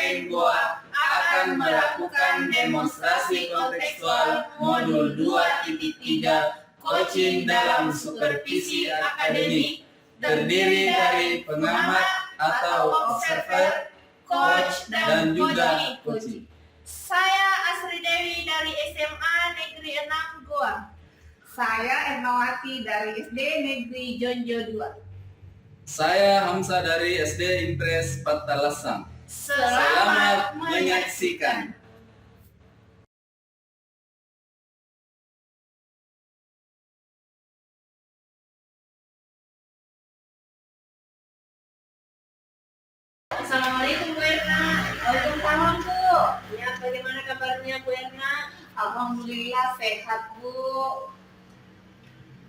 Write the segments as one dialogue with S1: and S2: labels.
S1: Kabupaten Goa akan melakukan demonstrasi kontekstual modul 2.3 coaching dalam supervisi akademik terdiri dari pengamat atau observer, coach, dan juga coaching.
S2: Saya Asri Dewi dari SMA Negeri 6 Goa.
S3: Saya Ernawati dari SD Negeri Jonjo 2.
S1: Saya Hamzah dari SD Impres Patalasang.
S2: Selamat
S1: menyaksikan.
S2: Assalamualaikum Bu Erna.
S3: Waalaikumsalam Bu.
S2: Ya, bagaimana kabarnya Bu Erna?
S3: Alhamdulillah sehat Bu.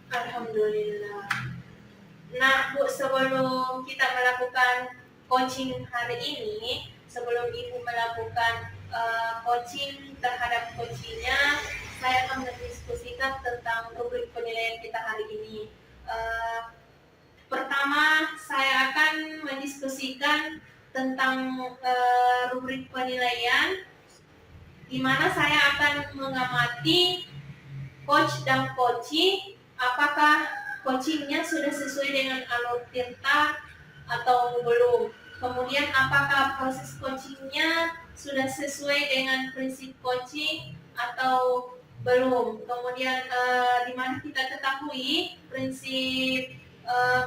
S2: Alhamdulillah. Nah Bu, sebelum kita melakukan coaching hari ini, sebelum Ibu melakukan coaching terhadap coachingnya, saya akan mendiskusikan tentang rubrik penilaian kita hari ini. Pertama, saya akan mendiskusikan tentang rubrik penilaian, di mana saya akan mengamati coach dan coaching, apakah coachingnya sudah sesuai dengan alur tirta atau belum. Kemudian apakah proses coachingnya sudah sesuai dengan prinsip coaching atau belum. Kemudian di mana kita ketahui prinsip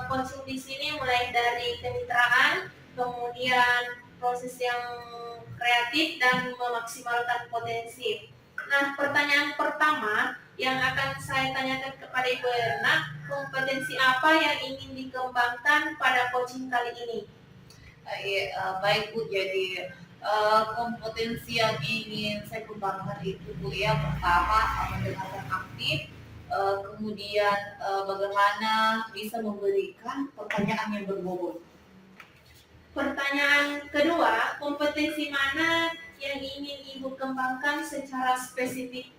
S2: coaching di sini mulai dari kemitraan, kemudian proses yang kreatif dan memaksimalkan potensi. Nah, pertanyaan pertama yang akan saya tanyakan kepada Ibu Erna, kompetensi apa yang ingin dikembangkan pada coaching kali ini?
S3: Baik Bu, jadi kompetensi yang ingin saya kembangkan itu Bu ya, pertama mendengarkan aktif, kemudian bagaimana bisa memberikan pertanyaan yang berbobot.
S2: Pertanyaan kedua, kompetensi mana yang ingin Ibu kembangkan secara spesifik?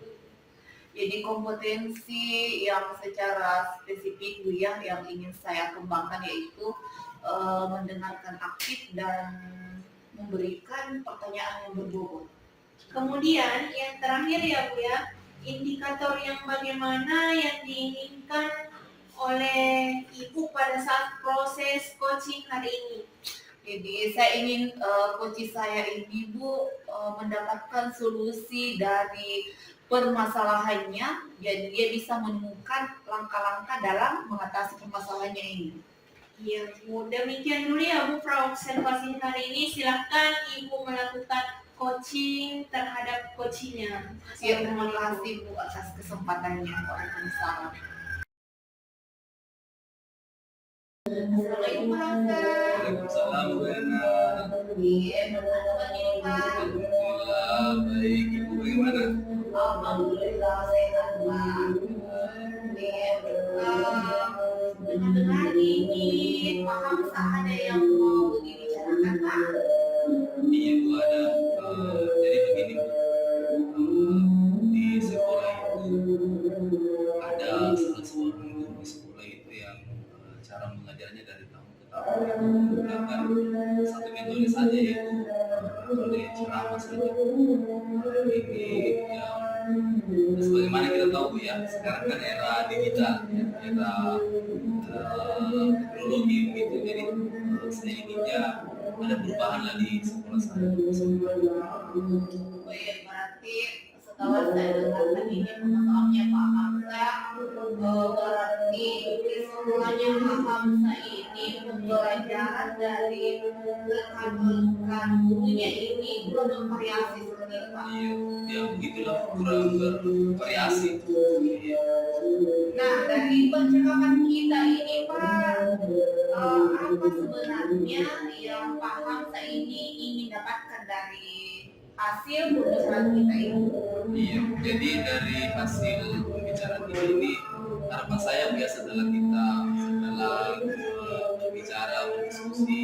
S3: Jadi kompetensi yang secara spesifik Bu ya, yang ingin saya kembangkan yaitu mendengarkan aktif dan memberikan pertanyaan yang berbobot.
S2: Kemudian yang terakhir ya Bu ya, indikator yang bagaimana yang diinginkan oleh Ibu pada saat proses coaching hari ini?
S3: Jadi saya ingin coach saya ini Bu mendapatkan solusi dari permasalahannya, jadi dia bisa menemukan langkah-langkah dalam mengatasi permasalahannya ini.
S2: Iya Bu, demikian dulu ya Bu praobservasi hari ini. Silahkan Ibu melakukan coaching terhadap coachingnya.
S3: Ya, terima kasih Bu atas kesempatannya. Waalaikumsalam. Assalamualaikum warahmatullahi
S1: Waalaikumsalam Bu Erna.
S3: wabarakatuh.
S1: Alhamdulillah baik. Ibu bagaimana?
S3: Alhamdulillah sehat Pak. Dengar-dengar ini paham ada yang mau dibicarakan Pak?
S1: Iya Bu, ada. Jadi begini Bu, di sekolah itu ada salah seorang guru di sekolah itu yang cara mengajarnya dari tahun ke tahun menggunakan satu metode saja, yaitu metode ceramah saja. Ini ya, sebagaimana kita tahu Bu ya, sekarang kan era digital ya, era teknologi begitu. Jadi saya inginnya ada perubahan lah di sekolah saya.
S3: Oh iya, berarti setelah saya dengarkan ini pemahamannya Pak Hamzah, berarti di sekolahnya Pak Hamzah ini pembelajaran dari rekan-rekan gurunya ini kurang bervariasi seperti itu Pak.
S1: Iya, ya begitulah, kurang bervariasi. Iya.
S3: Nah, dari pencerahan kita ini Pak, apa sebenarnya yang Pak Hamzah ini ingin dapatkan dari hasil pembicaraan kita ini?
S1: Iya, jadi dari hasil pembicaraan kita ini, harapan saya biasa setelah kita berbicara, berdiskusi,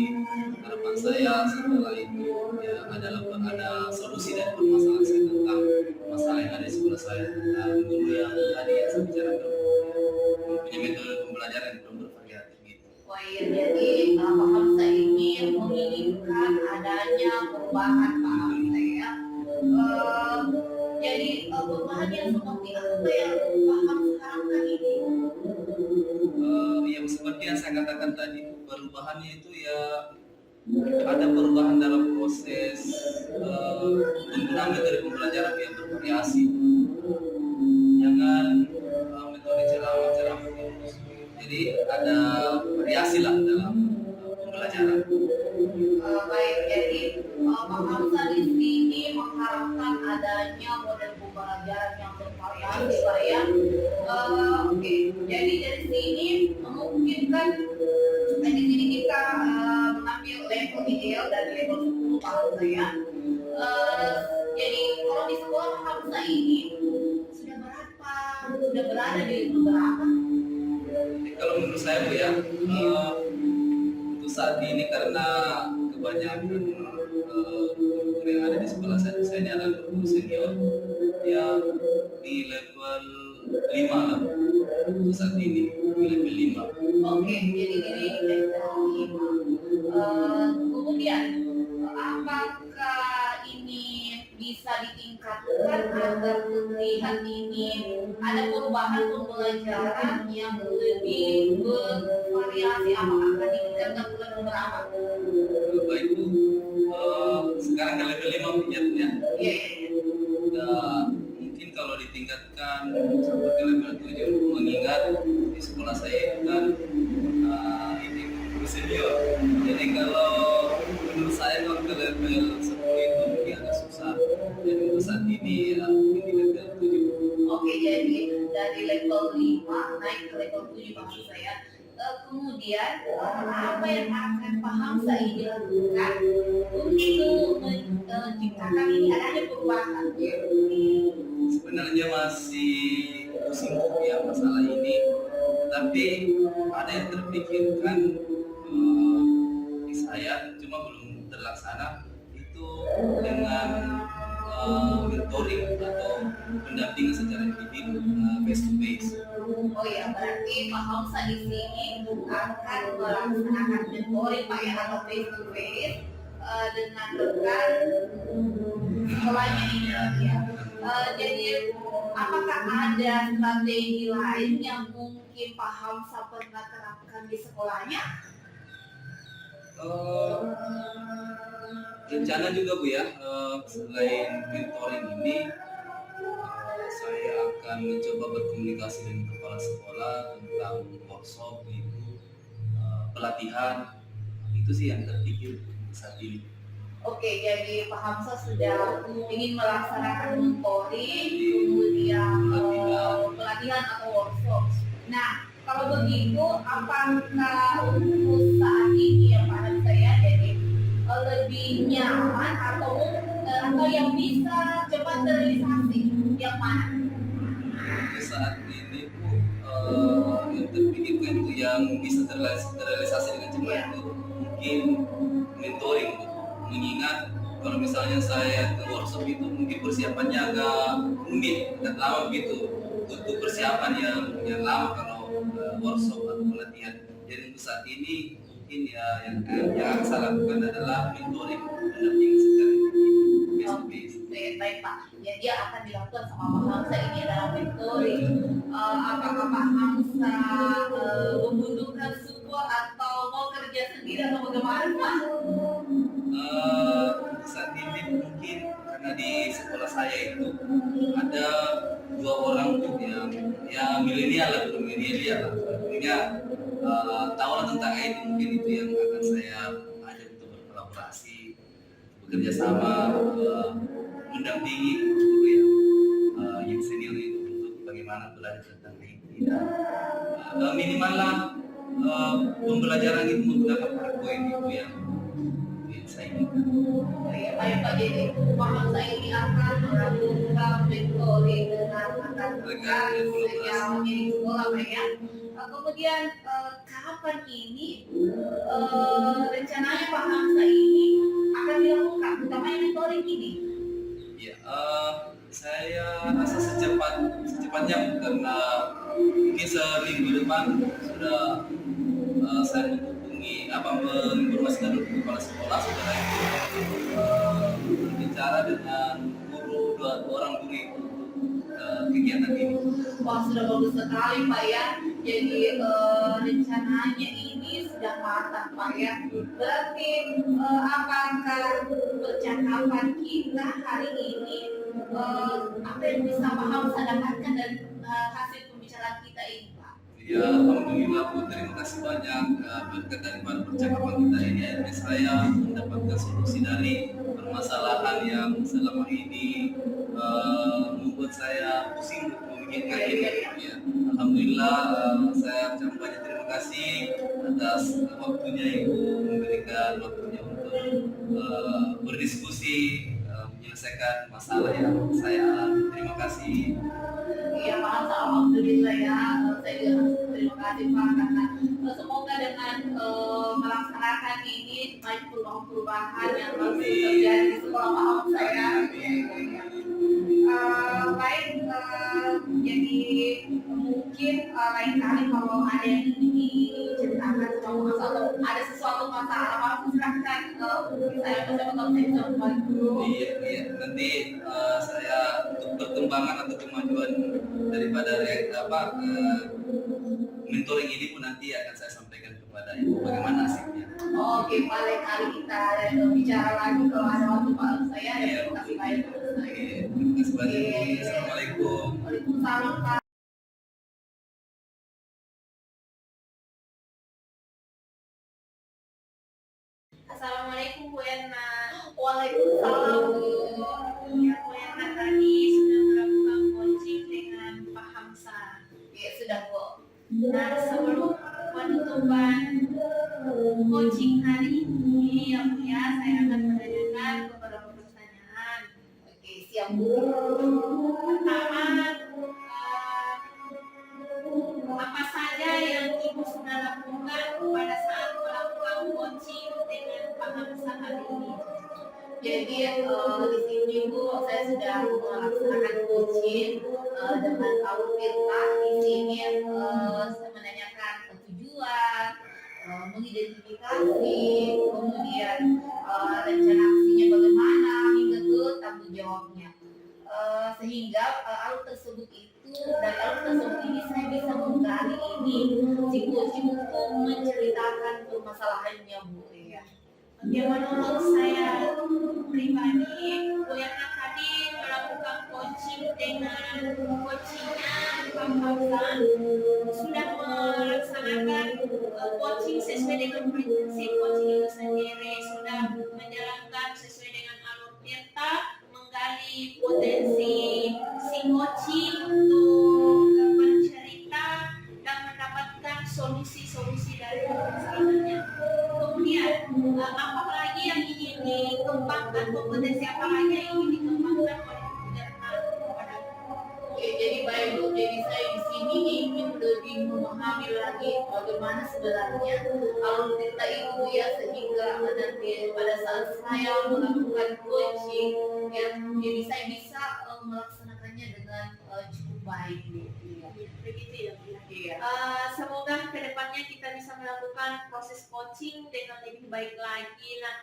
S1: harapan saya setelah itu ya ada solusi dari permasalahan saya tentang masalah yang ada di sekolah saya, tentang guru yang tadi yang saya bicarakan punya metode pembelajaran yang belum bervariatif gitu.
S3: Baik, jadi paham saya ini menginginkan adanya perubahan paham saya. Jadi perubahan yang seperti apa yang paham sekarang kan ini?
S1: Yang seperti yang saya katakan tadi, perubahannya itu ya ada perubahan dalam proses penggunaan metode pembelajaran yang bervariasi. Jangan metode ceramah terus. Jadi ada variasi lah dalam pembelajaran.
S3: Baik, jadi paham saya di sini mengharapkan adanya model pembelajaran yang bervariasi, Pak ya. Oke, jadi dari sini memungkinkan di sini kita mengambil level ideal dan level 10 paham saya. Jadi kalau di sekolah paham saya ini sudah berapa? Sudah berada di level berapa?
S1: Jadi kalau menurut saya Bu ya, untuk saat ini karena kebanyakan guru yang ada di sekolah saya ini adalah guru senior yang di level 5 lah untuk saat ini, di level 5.
S3: Oke, jadi ini level 5. Kemudian apakah ini bisa ditingkatkan agar terlihat ini ada perubahan pembelajaran yang lebih bervariasi? Apakah akan ditingkatkan bulan berapa?
S1: Baik Bu, sekarang ke level 5 punyanya.
S3: Iya.
S1: Mungkin kalau ditingkatkan sampai ke level 7, mengingat di sekolah saya itu kan ini guru senior. Jadi kalau menurut saya kalau ke level 10 itu mungkin agak susah. Jadi untuk saat ini ya mungkin di level 7.
S3: Oke, jadi dari level 5 naik ke level 7 maksud saya. Kemudian apa yang akan paham saya ini lakukan untuk menciptakan ini adanya perubahan?
S1: Sebenarnya masih pusing ya masalah ini, tapi ada yang terpikirkan di saya, cuma belum terlaksana, itu dengan mentoring atau pendampingan secara individu face to face.
S3: Oh ya, berarti Pak Hamsa di sini akan melaksanakan mentoring Pak ya atau face to face dengan rekan sekolahnya ini ya. Jadi apakah ada strategi lain yang mungkin Pak Hamsa pernah terapkan di sekolahnya?
S1: Rencana juga Bu ya, selain mentoring ini saya akan mencoba berkomunikasi dengan kepala sekolah tentang workshop itu, pelatihan. Itu sih yang terpikir saat ini.
S3: Oke, jadi Pak Hamsa sudah ingin melaksanakan mentoring, kemudian pelatihan atau workshop. Nah, kalau begitu, apakah untuk saat ini ya Pak Hamsa ya, jadi lebih nyaman atau yang bisa cepat terrealisasi yang mana?
S1: Saat ini Bu, yang terpikirkan itu yang bisa terrealisasi dengan cepat itu mungkin mentoring Bu. Mengingat kalau misalnya saya ke workshop itu mungkin persiapannya agak rumit, agak lama begitu, butuh persiapan yang lama kalau workshop atau pelatihan. Jadi untuk saat ini mungkin ya yang akan saya lakukan adalah mentoring, pendampingan secara face to face.
S3: Baik Pak, jadi akan dilakukan sama Pak Hamsa ini adalah mentoring. Apakah Pak Hamsa membutuhkan support atau mau kerja sendiri atau bagaimana Pak?
S1: Saat ini mungkin karena di sekolah saya itu ada 2 orang tuh yang milenial lah, tentunya tahu lah tentang IT, mungkin itu yang akan saya ajak untuk berkolaborasi, bekerja sama, mendampingi guru yang senior itu untuk bagaimana belajar tentang IT dan minimal lah pembelajaran itu menggunakan PowerPoint itu yang saya inginkan.
S3: Baik Pak, jadi Pak Hamsa ini akan melakukan mentoring dengan rekan-rekan yang di sekolah Pak ya. Kemudian kapan ini rencananya Pak Hamsa ini akan dilakukan, utamanya mentoring ini?
S1: Ya, saya rasa secepatnya karena mungkin seminggu depan sudah saya menginformasikan ke kepala sekolah setelah itu berbicara dengan dua orang guru itu kegiatan ini.
S3: Wah, sudah bagus sekali Pak ya. Jadi rencananya ini sudah matang Pak ya. Berarti apakah percakapan kita hari ini apa yang bisa Pak Hamzah dapatkan dari hasil pembicaraan kita ini Pak?
S1: Ya, alhamdulillah Bu, terima kasih banyak berkat daripada percakapan kita ini akhirnya saya mendapatkan solusi dari permasalahan yang selama ini membuat saya pusing memikirkan ini. Ya, alhamdulillah saya ucapkan banyak terima kasih atas waktunya Ibu memberikan waktunya untuk berdiskusi menyelesaikan masalah yang saya alami. Terima kasih.
S3: Iya Pak Hamzah, alhamdulillah ya. Saya juga harus terima kasih Pak karena semoga dengan melaksanakan ini banyak perubahan yang harus terjadi di sekolah Pak Hamzah ya. Baik, jadi mungkin lain kali kalau ada yang ingin diceritakan sama atau ada sesuatu masalah Pak silahkan saya siapa tahu saya bisa membantu.
S1: Iya, nanti saya untuk perkembangan atau kemajuan daripada mentoring ini pun nanti akan saya sampaikan kepada Ibu bagaimana hasilnya.
S3: Oke, Pak, lain kali kita bicara lagi kalau ada waktu Pak saya.
S1: Iya,
S3: Terima kasih banyak.
S1: terima kasih banyak. Assalamualaikum.
S3: Waalaikumsalam Pak.
S2: Assalamualaikum Bu Erna.
S3: Waalaikumsalam Bu.
S2: Ya, Bu Erna tadi sudah melakukan coaching dengan Pak Hamzah.
S3: Ya sudah Bu.
S2: Nah, sebelum penutupan coaching hari ini ya Bu ya, saya akan menanyakan beberapa pertanyaan.
S3: Oke, siap Bu.
S2: Pertama, apa saja yang Ibu sudah lakukan pada saat melakukan coaching dengan Pak Hamzah hari ini?
S3: Jadi di sini Bu, saya sudah melaksanakan coaching dengan Pak Firta. Di sini saya menanyakan tujuan, mengidentifikasi, kemudian rencana aksinya bagaimana hingga ke tanggung jawabnya. Sehingga alur tersebut itu dari alur tersebut ini saya bisa menggali ini si coaching untuk menceritakan permasalahannya Bu ya.
S2: Ya, menurut saya pribadi, Bu Erna tadi melakukan coaching dengan coachingnya Pak Hamzah, sudah melaksanakan coaching sesuai dengan prinsip coaching itu sendiri, sudah menjalankan sesuai dengan alur Tirta, menggali potensi si coaching untuk bercerita dan mendapatkan solusi-solusi dari permasalahannya. Kemudian apa lagi yang ingin dikembangkan, kompetensi apa lagi yang ingin dikembangkan oleh Bu Erna kepada
S3: Oke, jadi baik Bu, jadi saya di sini ingin lebih memahami lagi bagaimana sebenarnya alur cerita itu ya, sehingga nanti pada saat saya melakukan coaching ya, jadi saya bisa melaksanakannya dengan cukup baik Bu.
S2: begitu ya Bu.
S3: Iya.
S2: Semoga kedepannya kita bisa melakukan proses coaching dengan lebih baik lagi. Nah,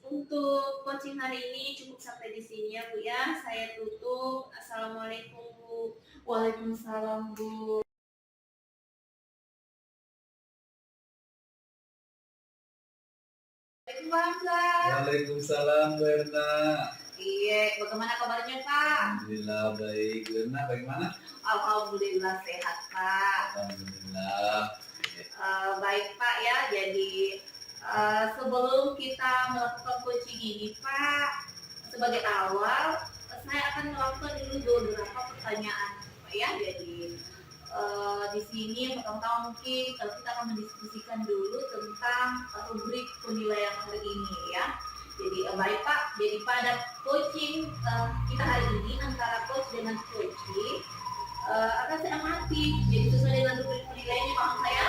S2: untuk coaching hari ini cukup sampai di sini ya Bu ya. Saya tutup. Assalamualaikum Bu.
S3: Waalaikumsalam Bu.
S4: Waalaikumsalam Bu Erna.
S3: Iya, bagaimana kabarnya Pak?
S4: Alhamdulillah baik. Bu Erna bagaimana?
S3: Alhamdulillah sehat Pak.
S4: Alhamdulillah.
S3: Baik Pak ya, jadi sebelum kita melakukan coaching ini Pak, sebagai awal saya akan melakukan dulu beberapa pertanyaan Pak ya. Jadi di sini pertama mungkin kalau kita akan mendiskusikan dulu tentang rubrik penilaian hari ini ya. Jadi baik Pak, jadi pada coaching kita hari ini antara coach dengan coaching akan saya amati jadi sesuai dengan rubrik penilaiannya Pak saya.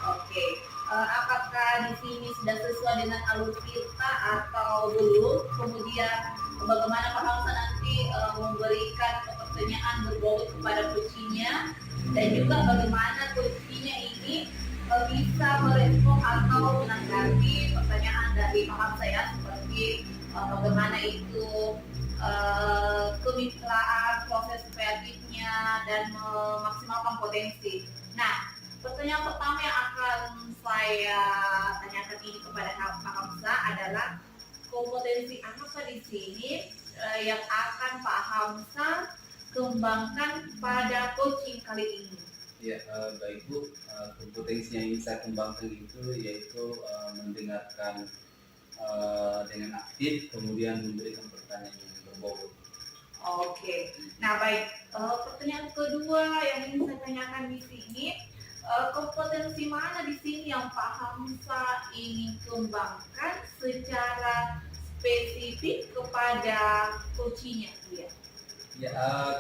S3: Oke, apakah di sini sudah sesuai dengan alur kita atau belum? Kemudian bagaimana Pak Hamzah nanti memberikan pertanyaan berbobot kepada coachingnya, dan juga bagaimana coachingnya ini atau menanggapi pertanyaan dari paham saya seperti bagaimana itu kemitraan, proses kreatifnya, dan memaksimalkan potensi. Nah, pertanyaan pertama yang akan saya tanyakan ini kepada Pak Hamzah adalah kompetensi apa di sini yang akan Pak Hamzah kembangkan pada coaching kali ini?
S4: Ya, baik Bu, kompetensi yang ingin saya kembangkan itu yaitu mendengarkan dengan aktif, kemudian memberikan pertanyaan yang berbobot.
S3: Oke, nah baik. Pertanyaan kedua yang ingin saya tanyakan di sini, kompetensi mana di sini yang Pak Hamzah ingin kembangkan secara spesifik kepada coachingnya dia?
S4: Ya,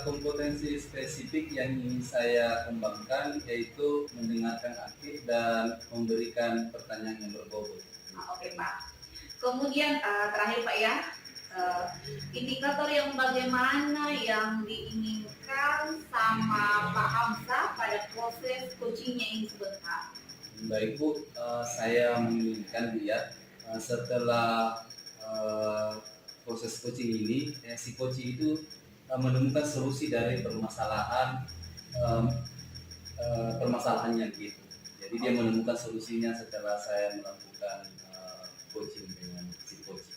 S4: kompetensi spesifik yang ingin saya kembangkan yaitu mendengarkan aktif dan memberikan pertanyaan yang berbobot.
S3: Oke Pak. Kemudian terakhir Pak ya, indikator yang bagaimana yang diinginkan sama Pak Hamzah pada proses coachingnya ini sebentar?
S4: Baik Bu, saya menginginkan lihat setelah proses coaching ini, si coaching itu menemukan solusi dari permasalahannya gitu. Jadi dia menemukan solusinya setelah saya melakukan coaching dengan si coaching.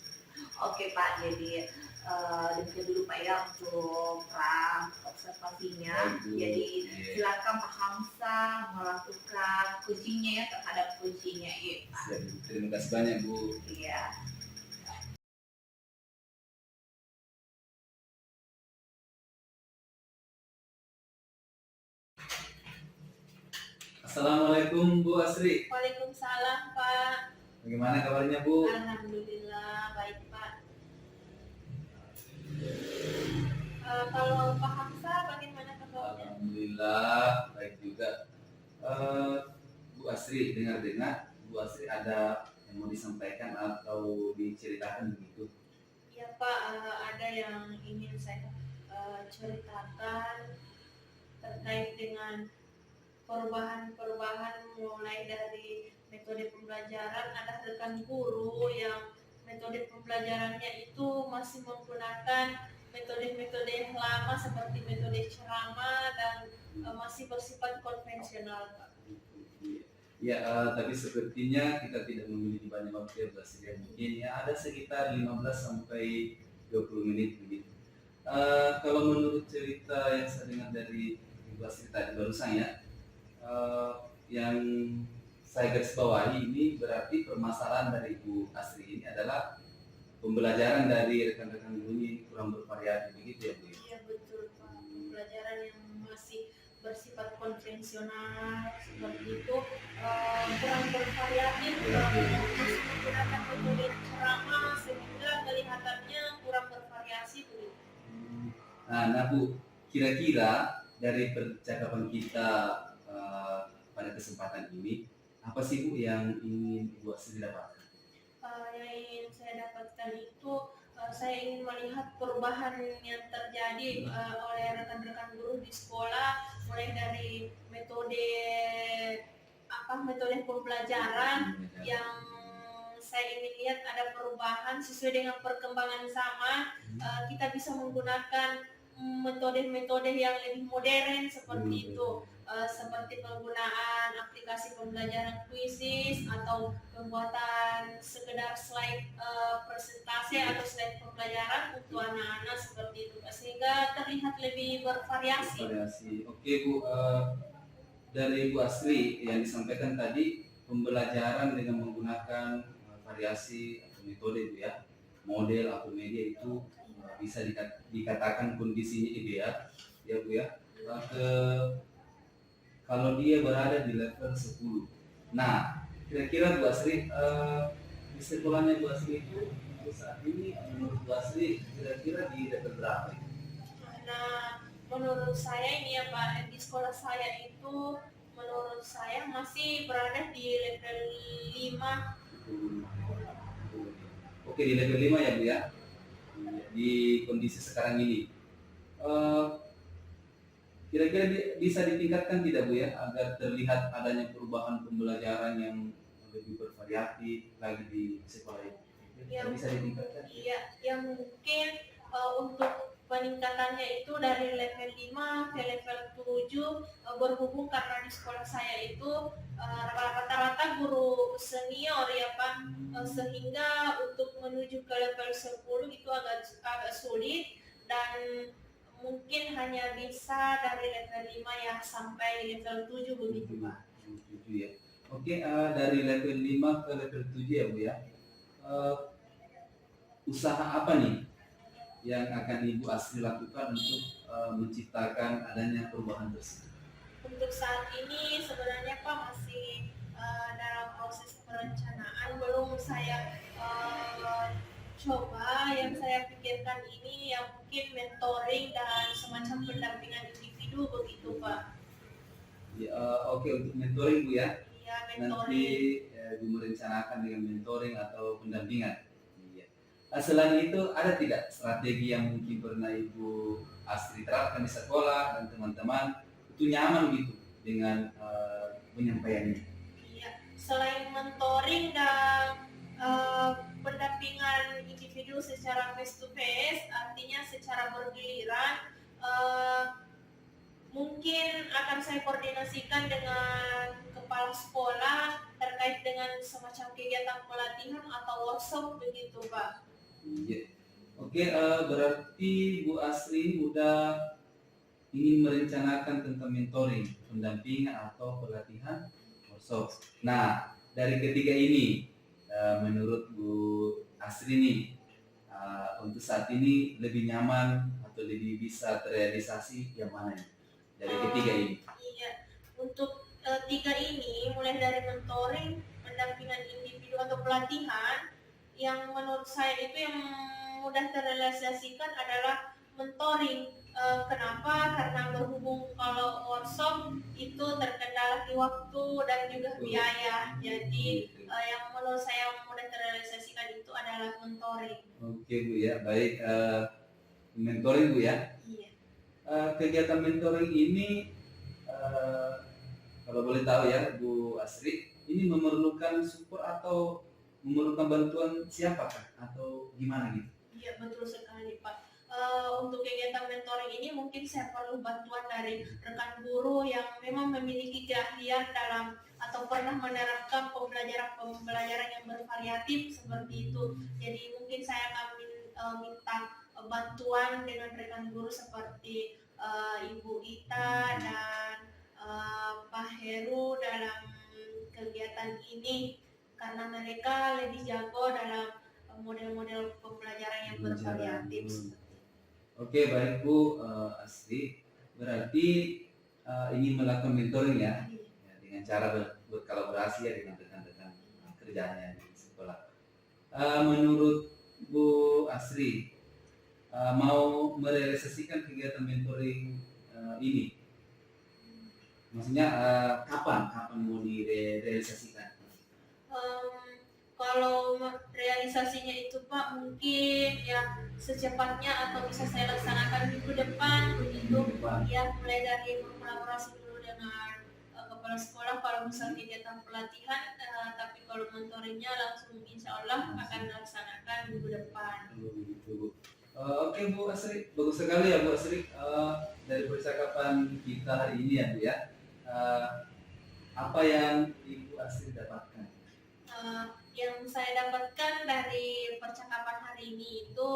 S3: Oke Pak, jadi demikian dulu Pak ya untuk observasinya.
S4: Baik, Bu.
S3: Jadi
S4: Iya.
S3: silakan Pak Hamzah melakukan coachingnya ya terhadap coachingnya ya Pak.
S4: Siap, Bu. Terima kasih banyak Bu.
S3: Iya.
S4: Assalamualaikum Bu Asri.
S2: Waalaikumsalam Pak.
S4: Bagaimana kabarnya Bu?
S2: Alhamdulillah baik Pak. Kalau Pak Hamzah bagaimana kabarnya?
S4: Alhamdulillah baik juga. Bu Asri, dengar-dengar Bu Asri ada yang mau disampaikan atau diceritakan begitu?
S2: Ya Pak, ada yang ingin saya ceritakan terkait dengan perubahan-perubahan mulai dari metode pembelajaran. Ada rekan guru yang metode pembelajarannya itu masih menggunakan metode-metode lama seperti metode ceramah dan masih bersifat konvensional Pak.
S4: Ya, tapi sepertinya kita tidak memiliki banyak waktu ya Bu Asri. Mungkin ya ada sekitar 15 sampai 20 menit begitu. Kalau menurut cerita yang saya dengar dari Bu Asri tadi barusan ya, yang saya garis bawahi ini berarti permasalahan dari Ibu Asri ini adalah pembelajaran dari rekan-rekan guru ini kurang bervariasi begitu ya Bu?
S2: Iya betul Pak, pembelajaran yang masih bersifat konvensional seperti itu kurang bervariatif, masih menggunakan metode ceramah sehingga kelihatannya kurang bervariasi begitu.
S4: Nah Bu, kira-kira dari percakapan kita pada kesempatan ini, apa sih Bu yang ingin Ibu Asri dapatkan?
S2: Yang ingin saya dapatkan itu saya ingin melihat perubahan yang terjadi oleh rekan-rekan guru di sekolah, mulai dari metode pembelajaran yang saya ingin lihat ada perubahan sesuai dengan perkembangan zaman. Kita bisa menggunakan metode-metode yang lebih modern seperti itu, seperti penggunaan aplikasi pembelajaran kuisis atau pembuatan sekedar slide presentasi atau slide pembelajaran untuk anak-anak seperti itu, sehingga terlihat lebih bervariasi.
S4: Oke Bu, dari Bu Asri yang disampaikan tadi pembelajaran dengan menggunakan variasi atau metode Bu ya, model atau media itu bisa dikatakan kondisinya ideal ya Bu ya. Kalau dia berada di level 10. Nah, kira-kira Bu Asri di sekolahnya Bu Asri itu saat ini menurut Bu Asri kira-kira di level berapa?
S2: Nah, menurut saya ini ya Pak, di sekolah saya itu menurut saya masih berada di level 5.
S4: Oke, di level 5 ya Bu ya. Di kondisi sekarang ini. Kira-kira bisa ditingkatkan tidak Bu ya agar terlihat adanya perubahan pembelajaran yang lebih bervariatif lagi di sekolah itu?
S2: Ya,
S4: Bisa ditingkatkan?
S2: Iya, yang mungkin untuk peningkatannya itu dari level 5 ke level 7 berhubung karena di sekolah saya itu rata-rata guru senior ya Pak, sehingga untuk menuju ke level 10 itu agak sulit dan mungkin hanya bisa dari level 5 ya sampai level 7 begitu Pak.
S4: 7 ya. Oke, dari level 5 ke level 7 ya Bu ya. Usaha apa nih yang akan Ibu Asri lakukan untuk menciptakan adanya perubahan tersebut?
S2: Untuk saat ini sebenarnya Pak masih dalam proses perencanaan, belum saya coba. Yang saya pikirkan ini yang mungkin mentoring dan semacam pendampingan individu begitu Pak.
S4: Ya, oke, untuk mentoring Bu ya.
S2: Iya,
S4: Nanti
S2: mentoring.
S4: Ibu merencanakan dengan mentoring atau pendampingan. Iya. Selain itu ada tidak strategi yang mungkin pernah Ibu Asri terapkan di sekolah dan teman-teman itu nyaman gitu dengan penyampaiannya?
S2: Iya, selain mentoring dan pendampingan individu secara face to face, artinya secara bergiliran, mungkin akan saya koordinasikan dengan kepala sekolah terkait dengan semacam kegiatan pelatihan atau workshop begitu Pak.
S4: Iya. Oke, berarti Bu Asri udah ingin merencanakan tentang mentoring, pendampingan atau pelatihan workshop. Nah, dari ketiga ini, menurut Bu Asri nih, untuk saat ini lebih nyaman atau lebih bisa terrealisasi yang mana nih? Dari ketiga ini.
S2: Iya, untuk tiga ini mulai dari mentoring, pendampingan individu atau pelatihan, yang menurut saya itu yang mudah terrealisasikan adalah mentoring. Kenapa? Karena berhubung kalau workshop itu terkendala di waktu dan juga biaya. Jadi yang menurut saya mudah terrealisasikan itu adalah mentoring.
S4: Oke Bu ya, baik. Mentoring Bu ya.
S2: Iya.
S4: Kegiatan mentoring ini kalau boleh tahu ya Bu Asri, ini memerlukan support atau memerlukan bantuan siapakah atau gimana gitu?
S2: Iya, betul sekali Pak. Untuk kegiatan mentoring ini mungkin saya perlu bantuan dari rekan guru yang memang memiliki keahlian dalam atau pernah menerapkan pembelajaran yang bervariatif seperti itu. Jadi mungkin saya akan minta bantuan dengan rekan guru seperti Ibu Ita dan Pak Heru dalam kegiatan ini karena mereka lebih jago dalam model-model pembelajaran yang bervariatif.
S4: Oke, baik Bu Asri. Berarti ingin melakukan mentoring ya, dengan cara berkolaborasi ya dengan rekan-rekan kerjanya di sekolah. Menurut Bu Asri, mau merealisasikan kegiatan mentoring ini, maksudnya kapan mau direalisasikan?
S2: Kalau realisasinya itu Pak mungkin ya secepatnya atau bisa saya laksanakan minggu depan begitu ya, mulai dari berkolaborasi dulu dengan kepala sekolah kalau misal kegiatan pelatihan, tapi kalau mentoringnya langsung insya Allah akan laksanakan minggu depan.
S4: Oke Bu Asri, bagus sekali ya Bu Asri. Dari percakapan kita hari ini ya Bu ya, apa yang Ibu Asri dapatkan?
S2: Yang saya dapatkan dari percakapan hari ini itu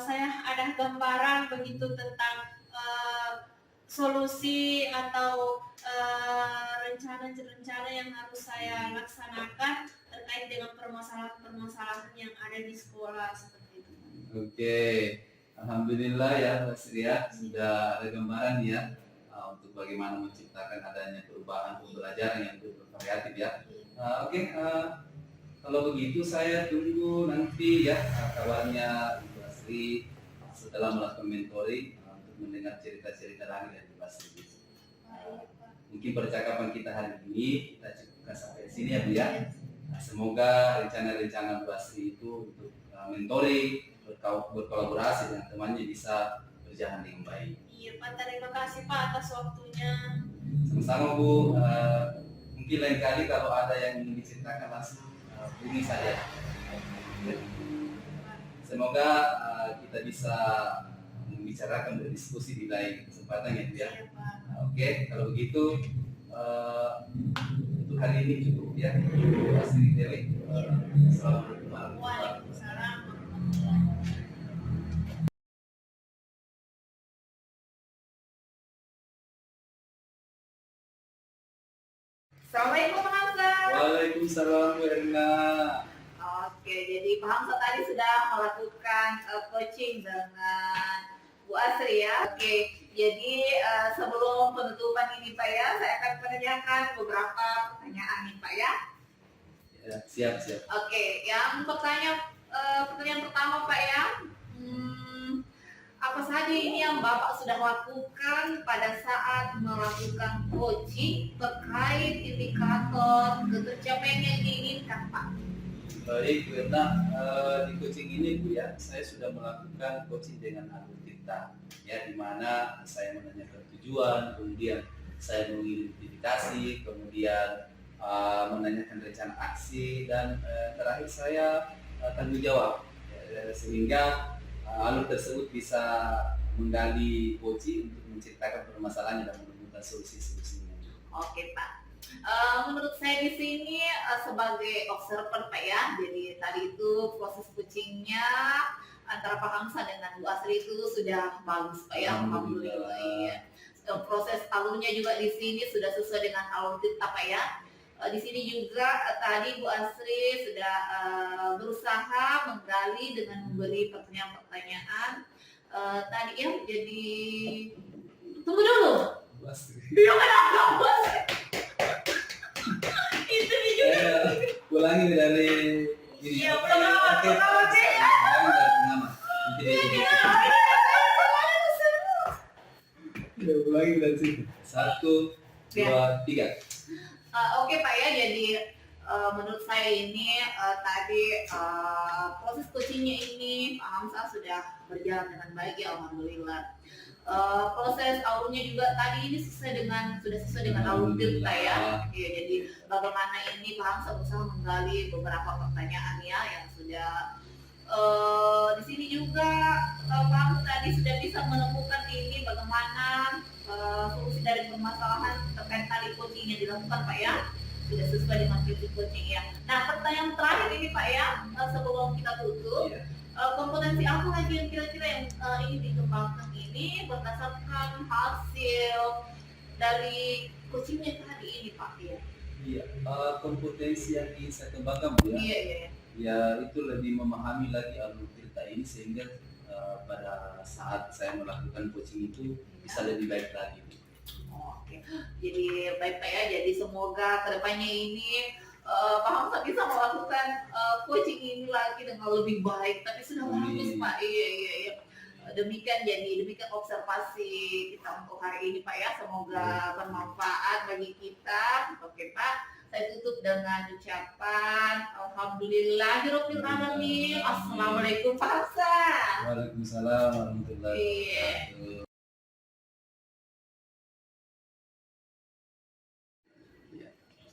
S2: saya ada gambaran begitu tentang solusi atau rencana-rencana yang harus saya laksanakan terkait dengan permasalahan-permasalahan yang ada di sekolah seperti itu.
S4: Oke, alhamdulillah ya Bu Asri ya, sudah ada gambaran ya untuk bagaimana menciptakan adanya perubahan pembelajaran yang bervariatif ya. Oke, kalau begitu saya tunggu nanti ya kabarnya Ibu Asri setelah melakukan mentoring untuk mendengar cerita-cerita lagi dari Ibu Asri. Mungkin percakapan kita hari ini kita cukupkan sampai sini ya Bu ya. Semoga rencana-rencana Bu Asri itu untuk mentoring, berkolaborasi dengan temannya bisa berjalan dengan baik.
S2: Iya Pak, terima kasih Pak atas waktunya.
S4: Sama-sama Bu. Mungkin lain kali kalau ada yang ingin diceritakan langsung hubungi saya. Semoga kita bisa membicarakan berdiskusi di lain kesempatan ya Bu ya.
S3: Iya, Pak.
S4: Oke, kalau begitu untuk hari ini cukup ya. Terima kasih Dewi. Assalamualaikum warahmatullahi wabarakatuh.
S3: Waalaikumsalam warahmatullahi wabarakatuh. Assalamualaikum Pak Hamzah.
S4: Waalaikumsalam Bu Erna.
S3: Oke, jadi Pak Hamzah tadi sudah melakukan coaching dengan Bu Asri ya. Oke, jadi sebelum penutupan ini Pak ya, saya akan menanyakan beberapa pertanyaan nih Pak ya.
S4: Ya, siap.
S3: Oke, yang pertanyaan pertama Pak ya, apa saja ini yang Bapak sudah lakukan pada saat melakukan coaching terkait indikator tercapaian yang diinginkan Pak?
S4: Baik, Bu Erna, di coaching ini Bu ya, saya sudah melakukan coaching dengan alur kita, ya, di mana saya menanyakan tujuan, kemudian saya mengidentifikasi, kemudian menanyakan rencana aksi, dan terakhir saya tanggung jawab, ya, sehingga alur tersebut bisa menggali coaching untuk menceritakan permasalahannya dan menemukan solusi-solusinya.
S3: Oke Pak. Menurut saya di sini sebagai observer Pak ya, jadi tadi itu proses coachingnya antara Pak Hamzah dengan Bu Asri itu sudah bagus Pak ya, alhamdulillah. Iya. Proses alurnya juga di sini sudah sesuai dengan alur kita Pak ya. Di sini juga tadi Bu Asri sudah berusaha menggali dengan memberi pertanyaan-pertanyaan. Tadi ya, jadi tunggu dulu.
S4: Bu Asri.
S3: Iya kenapa Bu Asri? Itu dia juga.
S4: Ulangi dari ini.
S3: Iya, pertama.
S4: Ya, ulangi dari sini. 1, 2, 3.
S3: Oke Pak ya, jadi menurut saya ini tadi proses coachingnya ini Pak Hamzah sudah berjalan dengan baik ya, alhamdulillah. Proses alurnya juga tadi ini sudah sesuai dengan alur kita ya. Ya, jadi bagaimana ini Pak Hamzah berusaha menggali beberapa pertanyaan ya yang sudah di sini juga Pak Hamzah tadi sudah bisa menemukan ini bagaimana solusi dari permasalahan terkait tali coaching yang dilakukan Pak ya, sudah sesuai dengan prinsip coaching ya. Nah pertanyaan terakhir ini Pak ya, sebelum kita tutup, kompetensi apa lagi yang kira-kira yang ingin dikembangkan ini berdasarkan hasil dari coachingnya tadi ini Pak ya?
S4: Iya, kompetensi yang ingin saya kembangkan Bu ya.
S3: Iya.
S4: Ya itu lebih memahami lagi alur cerita ini sehingga pada saat saya melakukan coaching itu bisa lebih baik lagi.
S3: Oke, jadi baik Pak ya. Jadi semoga kedepannya ini Pak Hamzah bisa melakukan coaching ini lagi dengan lebih baik. Tapi sudah bagus Pak. Iya. Demikian observasi kita untuk hari ini Pak ya. Semoga bermanfaat bagi kita. Oke Pak. Saya tutup dengan ucapan alhamdulillahirabbil alamin. Assalamualaikum Pak Hamzah.
S4: Waalaikumsalam warahmatullahi
S3: Iya.
S4: wabarakatuh.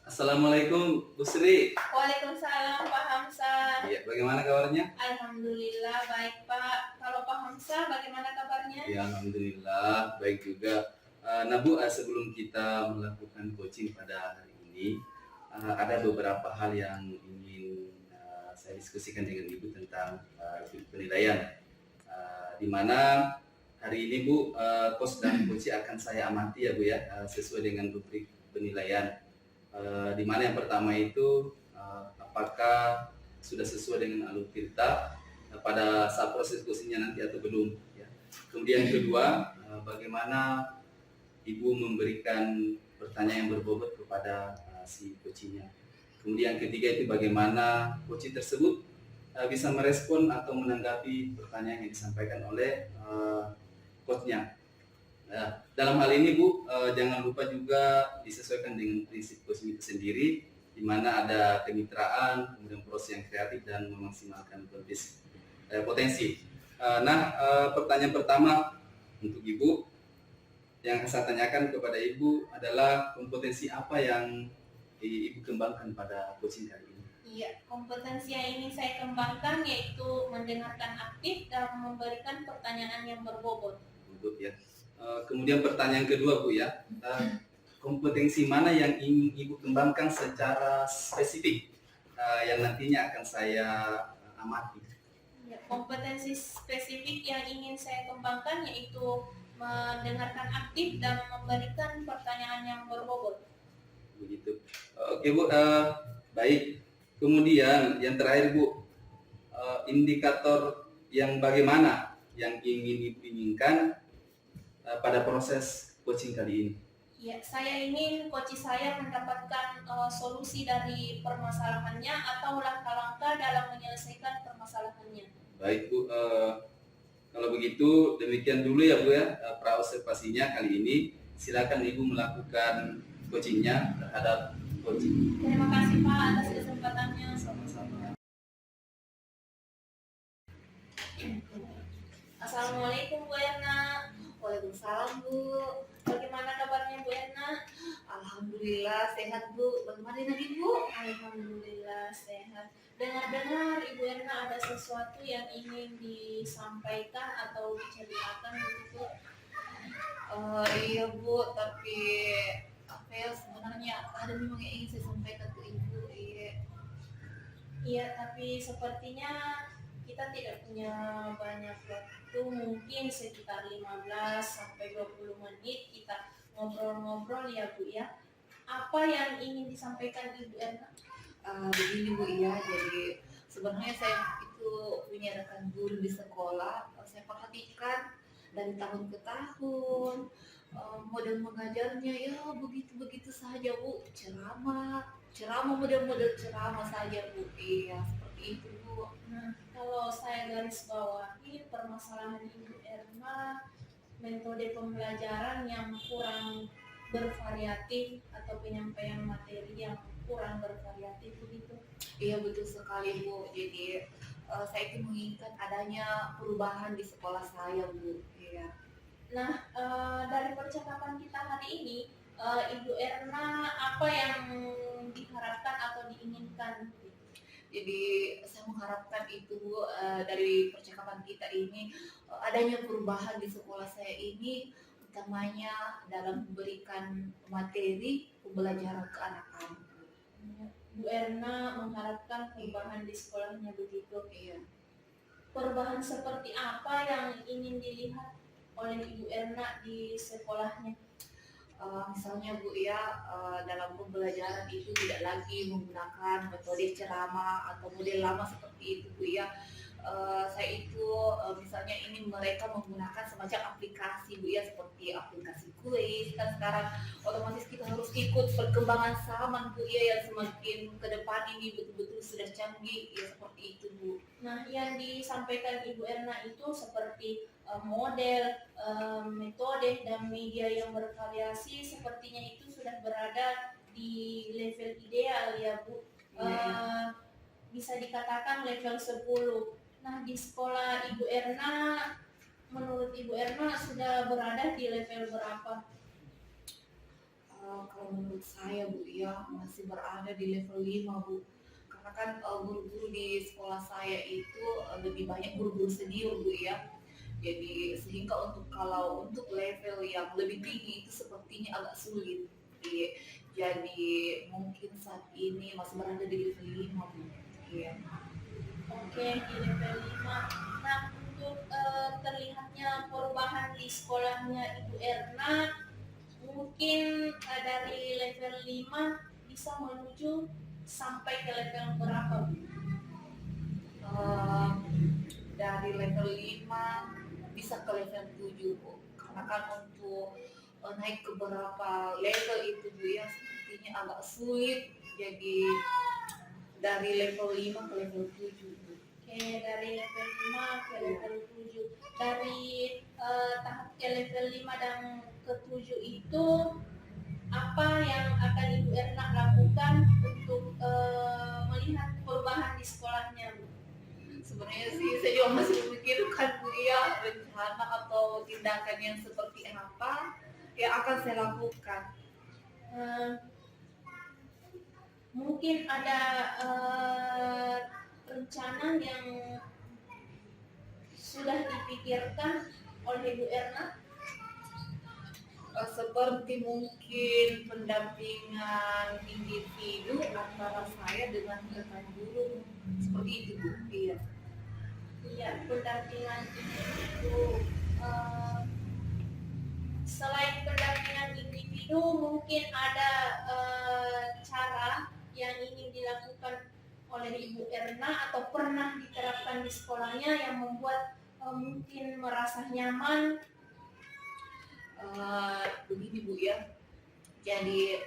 S4: Assalamualaikum Bu Sri.
S2: Waalaikumsalam Pak Hamzah.
S4: Iya, bagaimana kabarnya?
S2: Alhamdulillah baik Pak. Kalau Pak Hamzah bagaimana kabarnya?
S4: Ya, alhamdulillah baik juga. Nah Bu, sebelum kita melakukan coaching pada hari ini, ada beberapa hal yang ingin saya diskusikan dengan Ibu tentang penilaian. Di mana hari ini Bu, coach dan coach akan saya amati ya Bu ya, sesuai dengan rubrik penilaian. Di mana yang pertama itu apakah sudah sesuai dengan alur kita pada saat proses coachingnya nanti atau belum ya. Kemudian yang kedua, bagaimana Ibu memberikan pertanyaan yang berbobot kepada si coachingnya. Kemudian yang ketiga itu bagaimana coaching tersebut bisa merespon atau menanggapi pertanyaan yang disampaikan oleh coachnya. Nah, dalam hal ini Bu, jangan lupa juga disesuaikan dengan prinsip coaching itu sendiri, di mana ada kemitraan, kemudian proses yang kreatif dan memaksimalkan potensi. Pertanyaan pertama untuk Ibu yang saya tanyakan kepada Ibu adalah kompetensi apa yang Ibu kembangkan pada coaching kali ini?
S2: Iya, kompetensi yang ingin saya kembangkan yaitu mendengarkan aktif dan memberikan pertanyaan yang berbobot.
S4: Untuk ya. Kemudian pertanyaan kedua Bu ya, kompetensi mana yang ingin Ibu kembangkan secara spesifik yang nantinya akan saya amati?
S2: Ya, kompetensi spesifik yang ingin saya kembangkan yaitu mendengarkan aktif dan memberikan pertanyaan yang berbobot.
S4: Begitu. Oke Bu, baik. Kemudian yang terakhir Bu, indikator yang bagaimana yang ingin Ibu inginkan pada proses coaching kali ini?
S2: Ya, saya ingin coach saya mendapatkan solusi dari permasalahannya atau langkah-langkah dalam menyelesaikan permasalahannya.
S4: Baik Bu, kalau begitu demikian dulu ya Bu ya praobservasinya kali ini. Silakan Ibu melakukan coachingnya terhadap coaching.
S2: Terima kasih Pak atas kesempatannya.
S4: Sama-sama.
S2: Assalamualaikum Bu Erna.
S3: Waalaikumsalam Bu.
S2: Bagaimana kabarnya Bu Erna?
S3: Alhamdulillah sehat Bu. Bagaimana dengan Ibu?
S2: Alhamdulillah sehat. Dengar-dengar Ibu Erna ada sesuatu yang ingin disampaikan atau diceritakan begitu?
S3: Iya Bu, tapi apa ya sebenarnya ada memang yang ingin saya sampaikan ke Ibu.
S2: Iya, tapi sepertinya kita tidak punya banyak waktu, mungkin sekitar 15 sampai 20 menit kita ngobrol-ngobrol ya Bu ya. Apa yang ingin disampaikan Ibu Erna?
S3: Begini Bu ya, jadi sebenarnya saya itu punya rekan guru di sekolah. Saya perhatikan dari tahun ke tahun model mengajarnya ya begitu saja Bu, ceramah model ceramah saja Bu. Iya seperti itu Bu.
S2: Nah, kalau saya garis bawahi permasalahan Ibu Erna metode pembelajaran yang kurang bervariatif atau penyampaian materi yang kurang bervariatif begitu.
S3: Iya betul sekali Bu. Jadi saya itu menginginkan adanya perubahan di sekolah saya Bu. Iya.
S2: Nah, dari percakapan kita hari ini, Ibu Erna apa yang diharapkan atau diinginkan?
S3: Jadi saya mengharapkan itu Bu, dari percakapan kita ini adanya perubahan di sekolah saya ini, utamanya dalam memberikan materi pembelajaran ke anak-anak.
S2: Bu Erna mengharapkan perubahan di sekolahnya begitu.
S3: Iya.
S2: Perubahan seperti apa yang ingin dilihat oleh Ibu Erna di sekolahnya?
S3: Misalnya Bu ya, dalam pembelajaran itu tidak lagi menggunakan metode ceramah atau model lama seperti itu Bu ya. Saya itu misalnya ini mereka menggunakan semacam aplikasi Bu ya, seperti aplikasi kuis. Kan sekarang otomatis kita harus ikut perkembangan zaman Bu ya, yang semakin ke depan ini betul-betul sudah canggih ya, seperti itu Bu.
S2: Nah, yang disampaikan Ibu Erna itu seperti model, metode, dan media yang bervariasi sepertinya itu sudah berada di level ideal ya Bu. Bisa dikatakan level 10. Nah, di sekolah Ibu Erna, menurut Ibu Erna sudah berada di level berapa?
S3: Kalau menurut saya Bu ya, masih berada di level 5 Bu. Karena kan guru-guru di sekolah saya itu lebih banyak guru-guru senior Bu ya. Jadi sehingga kalau untuk level yang lebih tinggi itu sepertinya agak sulit. Jadi mungkin saat ini masih berada di level 5 Bu. Iya.
S2: Oke, di level 5. Nah, untuk terlihatnya perubahan di sekolahnya Ibu Erna, mungkin dari level 5 bisa menuju sampai ke level berapa Bu?
S3: Dari level 5 bisa ke level 7 Bu. Karena kan untuk naik ke beberapa level itu Bu ya, sepertinya agak sulit. Jadi dari level 5 ke level 7 Bu.
S2: Oke, dari level 5 ke level 7. Dari tahap ke level 5 dan ke 7 itu apa yang akan Ibu Erna lakukan untuk melihat perubahan di sekolahnya Bu?
S3: Sebenarnya sih saya juga masih memikirkan Bu ya, rencana atau tindakan yang seperti apa yang akan saya lakukan.
S2: mungkin ada rencana yang sudah dipikirkan oleh Bu Erna?
S3: Seperti mungkin pendampingan individu antara saya dengan rekan guru, seperti itu Bu. Iya.
S2: Iya, pendampingan individu. Selain pendampingan individu, mungkin ada cara yang ingin dilakukan oleh Ibu Erna atau pernah diterapkan di sekolahnya yang membuat mungkin merasa nyaman.
S3: Begini Bu ya, jadi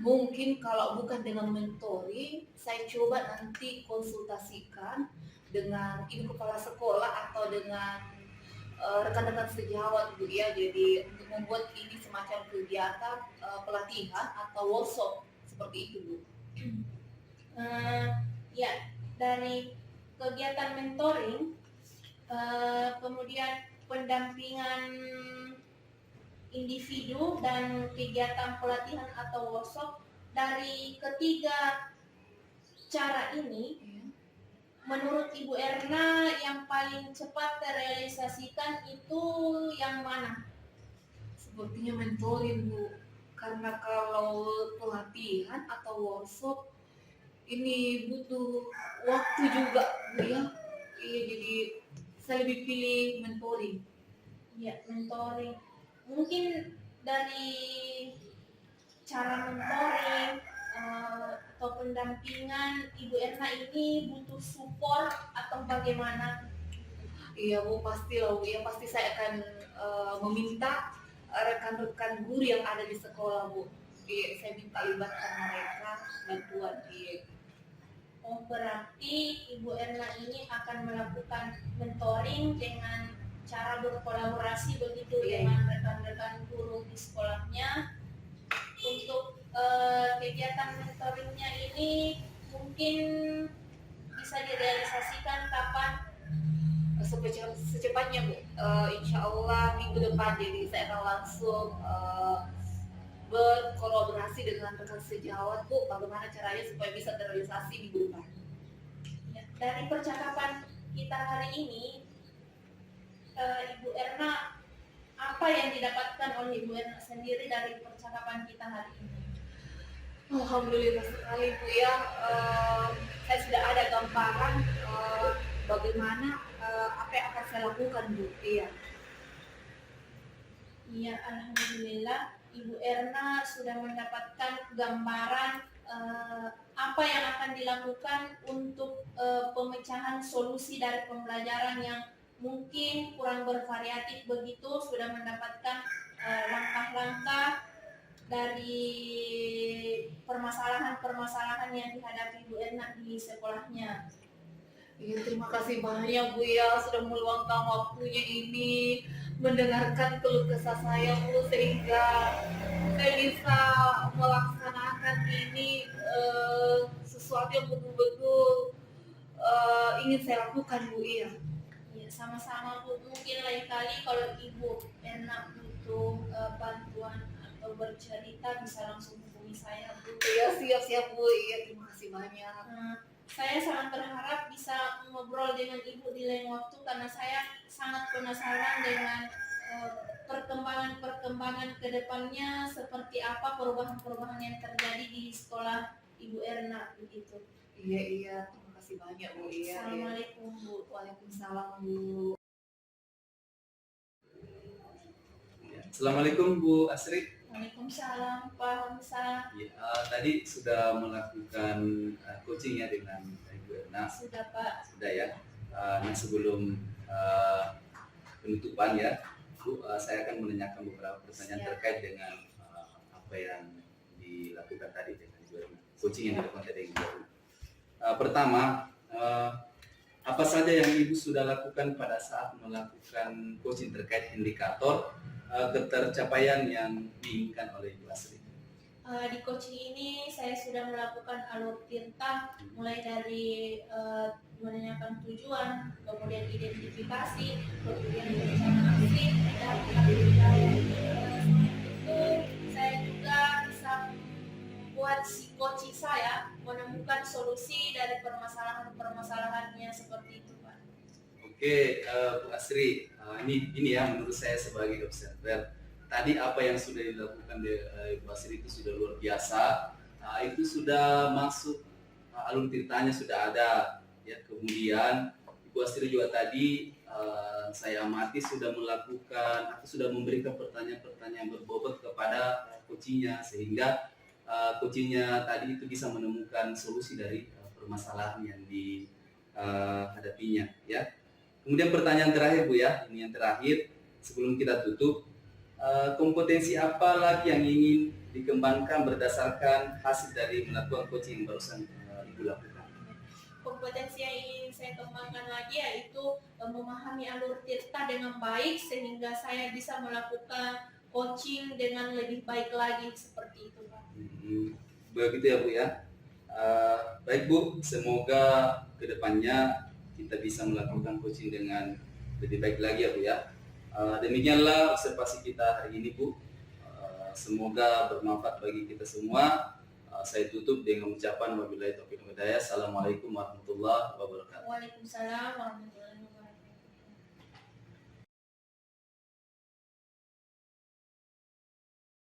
S3: mungkin kalau bukan dengan mentoring, saya coba nanti konsultasikan dengan ibu kepala sekolah atau dengan rekan-rekan sejawat Bu ya, jadi untuk membuat ini semacam kegiatan pelatihan atau workshop seperti itu Bu.
S2: Ya, dari kegiatan mentoring, kemudian pendampingan individu dan kegiatan pelatihan atau workshop, dari ketiga cara ini, menurut Ibu Erna yang paling cepat terrealisasikan itu yang mana?
S3: Sepertinya mentoring Bu, karena kalau pelatihan atau workshop ini butuh waktu juga Bu ya. Iya, jadi saya lebih pilih mentoring.
S2: Ya, mentoring. Mungkin dari cara mentoring atau pendampingan Ibu Erna ini butuh support atau bagaimana?
S3: Iya Bu, pasti loh Bu ya, pasti saya akan meminta rekan-rekan guru yang ada di sekolah Bu. Iya, saya minta libatkan mereka bantuan. Iya.
S2: Oh, berarti Ibu Erna ini akan melakukan mentoring dengan cara berkolaborasi begitu dengan rekan-rekan guru di sekolahnya. Untuk kegiatan mentoringnya ini mungkin bisa direalisasikan kapan?
S3: Secepatnya Bu, insya Allah minggu depan, jadi saya akan langsung berkolaborasi dengan rekan sejawat Bu, bagaimana caranya supaya bisa terrealisasi minggu depan.
S2: Ya, dari percakapan kita hari ini, Ibu Erna, apa yang didapatkan oleh Ibu Erna sendiri dari percakapan kita hari ini?
S3: Alhamdulillah sekali Bu ya, saya sudah ada gambaran bagaimana apa yang akan saya lakukan Bu. Iya.
S2: Iya, alhamdulillah Ibu Erna sudah mendapatkan gambaran apa yang akan dilakukan untuk pemecahan solusi dari pembelajaran yang mungkin kurang bervariatif begitu, sudah mendapatkan langkah-langkah dari permasalahan-permasalahan yang dihadapi Ibu Erna di sekolahnya.
S3: Iya, terima kasih banyak Bu ya, sudah meluangkan waktunya ini mendengarkan keluh kesah saya Bu, sehingga saya bisa melaksanakan ini sesuatu yang betul-betul ingin saya lakukan Bu ya.
S2: Ya, sama-sama Bu. Mungkin lain kali kalau Ibu Erna butuh bantuan atau bercerita bisa langsung hubungi saya Bu.
S3: Iya, siap-siap Bu. Iya, terima kasih banyak.
S2: Saya sangat berharap bisa ngobrol dengan Ibu di lain waktu karena saya sangat penasaran dengan perkembangan ke depannya, seperti apa perubahan-perubahan yang terjadi di sekolah Ibu Erna begitu.
S3: Iya, terima kasih banyak Bu. Iya.
S2: Assalamualaikum Bu.
S3: Waalaikumsalam Bu.
S4: Assalamualaikum Bu Asri.
S2: Waalaikumsalam Pak Hamzah.
S4: Ya, tadi sudah melakukan coaching ya dengan Ibu Erna.
S2: Sudah Pak.
S4: Sudah ya. Nah, sebelum penutupan ya, Bu, saya akan menanyakan beberapa pertanyaan terkait dengan apa yang dilakukan tadi dengan Ibu Erna. Coaching yang dilakukan tadi dengan Ibu Erna. Pertama, apa saja yang Ibu sudah lakukan pada saat melakukan coaching terkait indikator ketercapaian yang diinginkan oleh Ibu Asri?
S2: Di coaching ini saya sudah melakukan alur tirta, mulai dari menanyakan tujuan, kemudian identifikasi, kemudian rencana aksi, dan itu saya juga bisa membuat si coaching saya permasalahannya seperti itu, Pak.
S4: Oke, Bu Asri, ini ya menurut saya sebagai observer. Tadi apa yang sudah dilakukan Bu Asri itu sudah luar biasa. Itu sudah masuk alur ceritanya sudah ada. Ya, kemudian Bu Asri juga tadi saya amati sudah melakukan atau sudah memberikan pertanyaan-pertanyaan berbobot kepada coachingnya sehingga coachingnya tadi itu bisa menemukan solusi dari permasalahan yang dihadapinya ya. Kemudian pertanyaan terakhir Bu ya, ini yang terakhir sebelum kita tutup, kompetensi apa lagi yang ingin dikembangkan berdasarkan hasil dari melakukan coaching yang barusan Ibu lakukan?
S2: Kompetensi yang ingin saya kembangkan lagi yaitu memahami alur tirta dengan baik sehingga saya bisa melakukan coaching dengan lebih baik lagi seperti itu, Pak.
S4: Begitu ya Bu ya. Baik Bu, semoga kedepannya kita bisa melakukan coaching dengan lebih baik lagi ya Bu ya. Demikianlah observasi kita hari ini Bu. Semoga bermanfaat bagi kita semua. Saya tutup dengan ucapan wabillahi taufiq wal hidayah. Assalamualaikum warahmatullahi wabarakatuh.
S2: Waalaikumsalam warahmatullahi wabarakatuh.